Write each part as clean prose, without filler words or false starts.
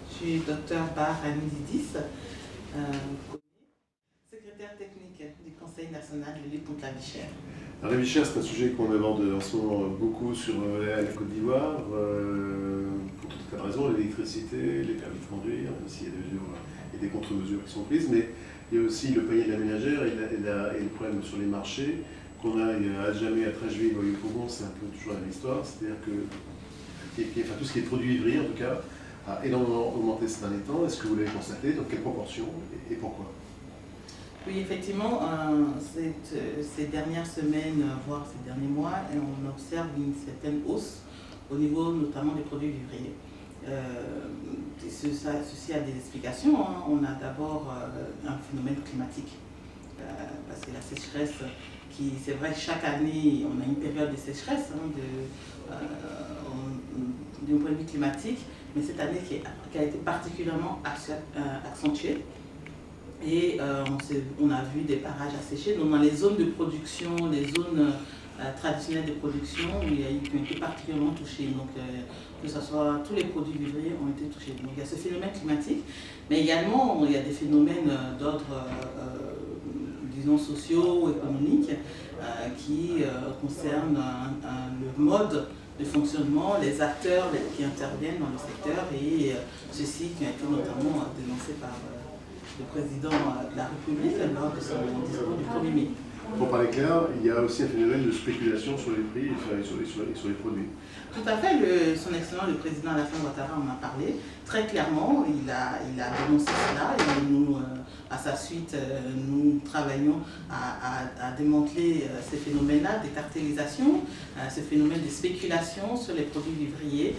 Je suis docteur Bar Anizidis, secrétaire technique du Conseil national de lutte contre la vie chère. La vie chère, c'est un sujet qu'on aborde en ce moment beaucoup sur la Côte d'Ivoire, pour tout un tas de raisons, l'électricité, les permis de conduire, même s'il y a des mesures et des contre-mesures qui sont prises, mais il y a aussi le panier de la ménagère et le problème sur les marchés, qu'on a à jamais, à Trècheville, au Pogon, c'est un peu toujours la même histoire, c'est-à-dire que tout ce qui est produit ivrier, en tout cas, a énormément augmenté ces derniers temps. Est-ce que vous l'avez constaté? Dans quelle proportion et pourquoi? Oui, effectivement, ces dernières semaines, voire ces derniers mois, on observe une certaine hausse au niveau notamment des produits vivriers. Ceci a des explications. On a d'abord un phénomène climatique, parce que la sécheresse, c'est vrai que chaque année, on a une période de sécheresse d'un point de vue climatique, mais cette année qui a été particulièrement accentuée. Et on a vu des barrages asséchés. Donc dans les zones de production, les zones traditionnelles de production, qui ont été particulièrement touchées. Donc que ce soit tous les produits vivriers ont été touchés. Donc il y a ce phénomène climatique, mais également il y a des phénomènes d'ordre, disons, sociaux, économiques, qui concernent le mode de fonctionnement, les acteurs qui interviennent dans le secteur, et ceux-ci qui ont été notamment dénoncés par le président de la République lors de son discours du 1er mai. Pour parler clair, il y a aussi un phénomène de spéculation sur les prix et sur les produits. Tout à fait, son excellence, le président Alassane Ouattara en a parlé très clairement, il a dénoncé cela, et nous, à sa suite, nous travaillons à démanteler ces phénomènes-là, des cartélisations, ce phénomène de spéculation sur les produits vivriers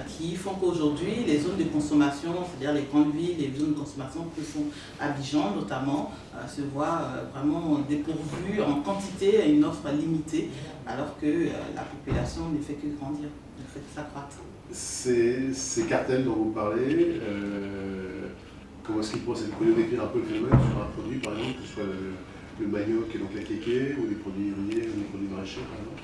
qui font qu'aujourd'hui, les zones de consommation, c'est-à-dire les grandes villes, les zones de consommation que sont Abidjan notamment, se voient vraiment dépourvues en quantité à une offre limitée, alors que la population ne fait que grandir, ne fait que s'accroître. Ces cartels dont vous parlez, comment est-ce qu'ils procèdent? Vous pouvez décrire un peu le phénomène sur un produit, par exemple, que ce soit le manioc et donc la kéké, ou les produits ivriers, ou les produits maraîchers, par exemple?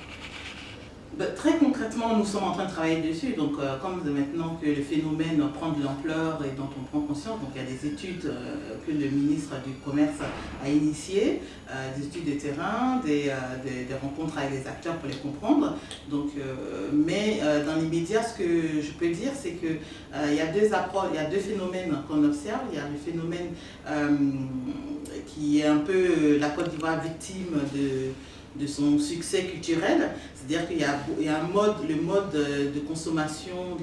Très concrètement, nous sommes en train de travailler dessus. Donc, comme maintenant que le phénomène prend de l'ampleur et dont on prend conscience, donc il y a des études que le ministre du Commerce a initiées, des études de terrain, des rencontres avec les acteurs pour les comprendre. Donc, mais dans l'immédiat, ce que je peux dire, c'est qu'il y a deux approches, il y a deux phénomènes qu'on observe. Il y a le phénomène qui est un peu la Côte d'Ivoire victime de son succès culturel, c'est-à-dire qu'il y a le mode de consommation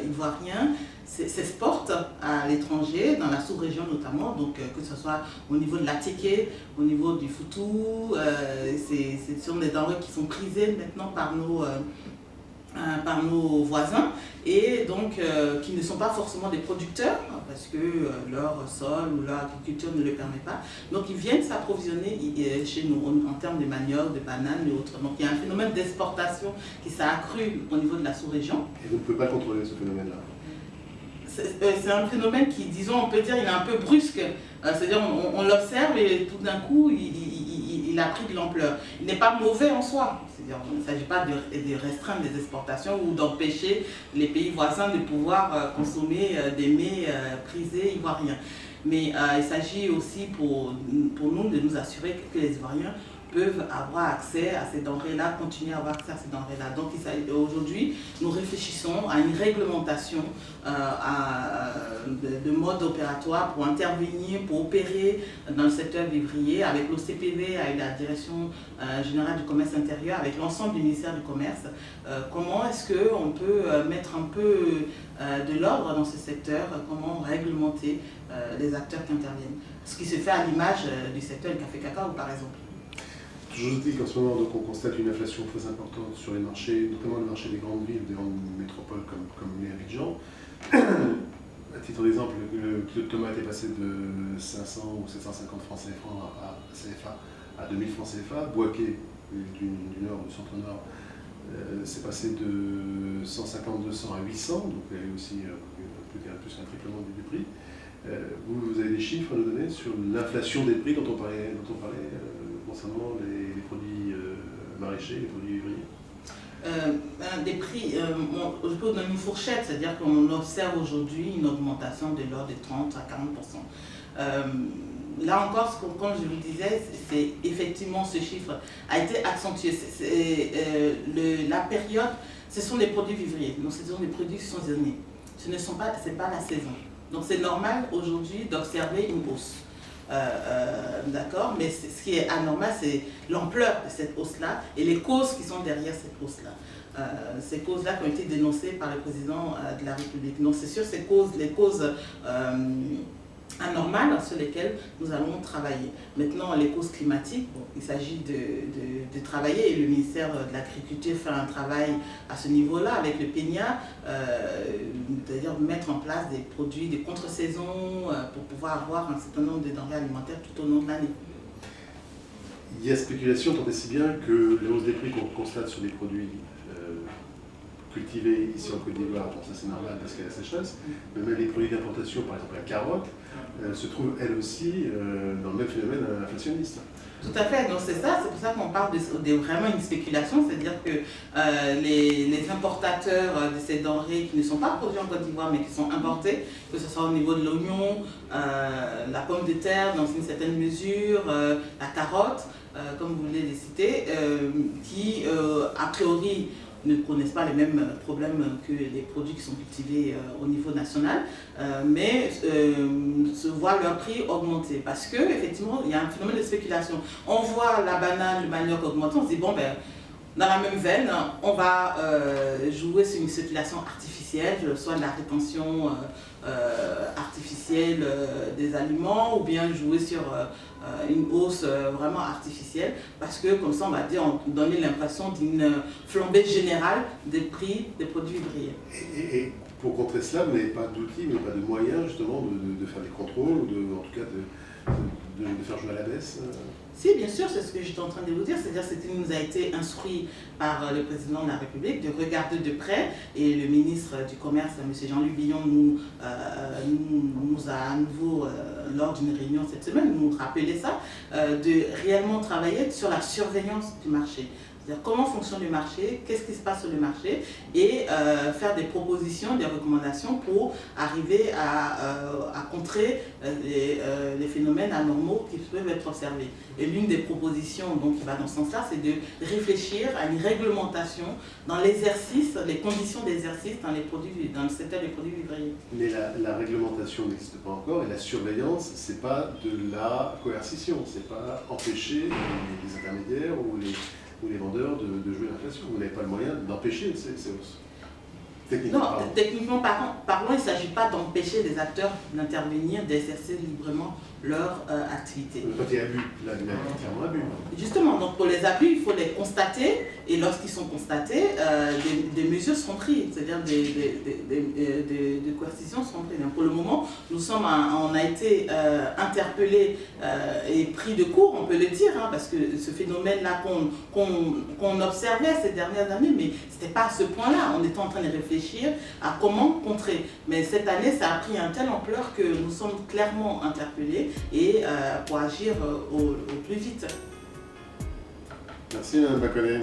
ivoirien s'exporte à l'étranger, dans la sous-région notamment, donc que ce soit au niveau de la téké, au niveau du foutou, ce sont des denrées qui sont prisées maintenant par nos voisins, et donc qui ne sont pas forcément des producteurs parce que leur sol ou leur agriculture ne le permet pas. Donc ils viennent s'approvisionner chez nous en termes de manioc, de bananes et autres. Donc il y a un phénomène d'exportation qui s'est accru au niveau de la sous-région. Et vous ne pouvez pas contrôler ce phénomène-là? C'est un phénomène qui, disons, on peut dire, il est un peu brusque. C'est-à-dire on l'observe et tout d'un coup, il a pris de l'ampleur. Il n'est pas mauvais en soi. C'est-à-dire il ne s'agit pas de restreindre les exportations ou d'empêcher les pays voisins de pouvoir consommer des mets prisés ivoiriens. Mais il s'agit aussi pour nous de nous assurer que les Ivoiriens peuvent avoir accès à ces denrées-là, continuer à avoir accès à ces denrées-là. Donc aujourd'hui, nous réfléchissons à une réglementation de mode opératoire pour intervenir, pour opérer dans le secteur vivrier avec l'OCPV, avec la Direction Générale du Commerce Intérieur, avec l'ensemble du ministère du Commerce. Comment est-ce qu'on peut mettre un peu de l'ordre dans ce secteur, comment réglementer les acteurs qui interviennent. Ce qui se fait à l'image du secteur du café-cacao, par exemple. Je dis qu'en ce moment, donc, on constate une inflation très importante sur les marchés, notamment le marché des grandes villes, des grandes métropoles comme les Abidjan. À titre d'exemple, le kilo de tomate est passé de 500 ou 750 francs CFA à 2000 francs CFA. Boaké, du nord, du centre-nord, c'est passé de 150-200 à 800, donc il y a eu aussi plus qu'un triplement du prix. Vous avez des chiffres à nous donner sur l'inflation des prix dont on parlait concernant les produits maraîchers, les produits vivriers? Des prix, je peux donner une fourchette, c'est-à-dire qu'on observe aujourd'hui une augmentation de l'ordre de 30 à 40%. Là encore, comme je vous disais, c'est effectivement ce chiffre a été accentué. La période, ce sont des produits vivriers, donc ce sont des produits saisonniers. C'est pas la saison. Donc c'est normal aujourd'hui d'observer une hausse. D'accord, mais ce qui est anormal, c'est l'ampleur de cette hausse-là et les causes qui sont derrière cette hausse-là. Ces causes-là qui ont été dénoncées par le président de la République. Donc c'est sur ces causes, les causes anormales sur lesquelles nous allons travailler. Maintenant, les causes climatiques, bon, il s'agit de travailler et le ministère de l'Agriculture fait un travail à ce niveau-là avec le PENIA, c'est-à-dire mettre en place des produits de contre-saison pour pouvoir avoir un certain nombre de denrées alimentaires tout au long de l'année. Il y a spéculation tant et si bien que les hausses des prix qu'on constate sur les produits cultivés ici en Côte d'Ivoire, bon, ça c'est normal parce qu'il y a la sécheresse, mais même les produits d'importation, par exemple la carotte, se trouvent elles aussi dans le même phénomène inflationniste. Tout à fait, donc c'est ça, c'est pour ça qu'on parle de vraiment une spéculation, c'est-à-dire que les importateurs de ces denrées qui ne sont pas produits en Côte d'Ivoire mais qui sont importés, que ce soit au niveau de l'oignon, la pomme de terre dans une certaine mesure, la carotte, comme vous voulez les citer, qui a priori ne connaissent pas les mêmes problèmes que les produits qui sont cultivés au niveau national, mais se voient leur prix augmenter parce qu'effectivement, il y a un phénomène de spéculation. On voit la banane, le manioc augmenter, on se dit, bon, ben, dans la même veine, on va jouer sur une spéculation artificielle, soit de la rétention artificielle des aliments, ou bien jouer sur une hausse vraiment artificielle, parce que comme ça, on va dire, on donner l'impression d'une flambée générale des prix des produits vivriers. Et pour contrer cela, vous n'avez pas d'outils, mais pas de moyens justement de faire des contrôles, ou en tout cas de faire jouer à la baisse Si, bien sûr, c'est ce que j'étais en train de vous dire, c'est-à-dire que nous a été instruit par le président de la République de regarder de près, et le ministre du Commerce, M. Jean-Luc Billon, nous a à nouveau, lors d'une réunion cette semaine, nous rappelé ça, de réellement travailler sur la surveillance du marché. C'est-à-dire comment fonctionne le marché, qu'est-ce qui se passe sur le marché, et faire des propositions, des recommandations pour arriver à contrer les phénomènes anormaux qui peuvent être observés. Et l'une des propositions donc, qui va dans ce sens-là, c'est de réfléchir à une réglementation dans l'exercice, les conditions d'exercice dans le secteur des produits vivriers. Mais la réglementation n'existe pas encore, et la surveillance, c'est pas de la coercition, c'est pas empêcher les intermédiaires ou les vendeurs de jouer l'inflation. Vous n'avez pas le moyen d'empêcher ces hausses. Techniquement parlant, il ne s'agit pas d'empêcher les acteurs d'intervenir, d'exercer librement leur activité. Quand il y a abus, là, il y a clairement abus. Justement, donc pour les abus, il faut les constater, et lorsqu'ils sont constatés, des mesures seront prises, c'est-à-dire des coercitions seront prises. Donc pour le moment, on a été interpellés et pris de court, on peut le dire, hein, parce que ce phénomène-là qu'on observait ces dernières années, mais ce n'était pas à ce point-là, on était en train de réfléchir à comment contrer. Mais cette année, ça a pris une telle ampleur que nous sommes clairement interpellés et pour agir au plus vite. Merci Mme Baconnet.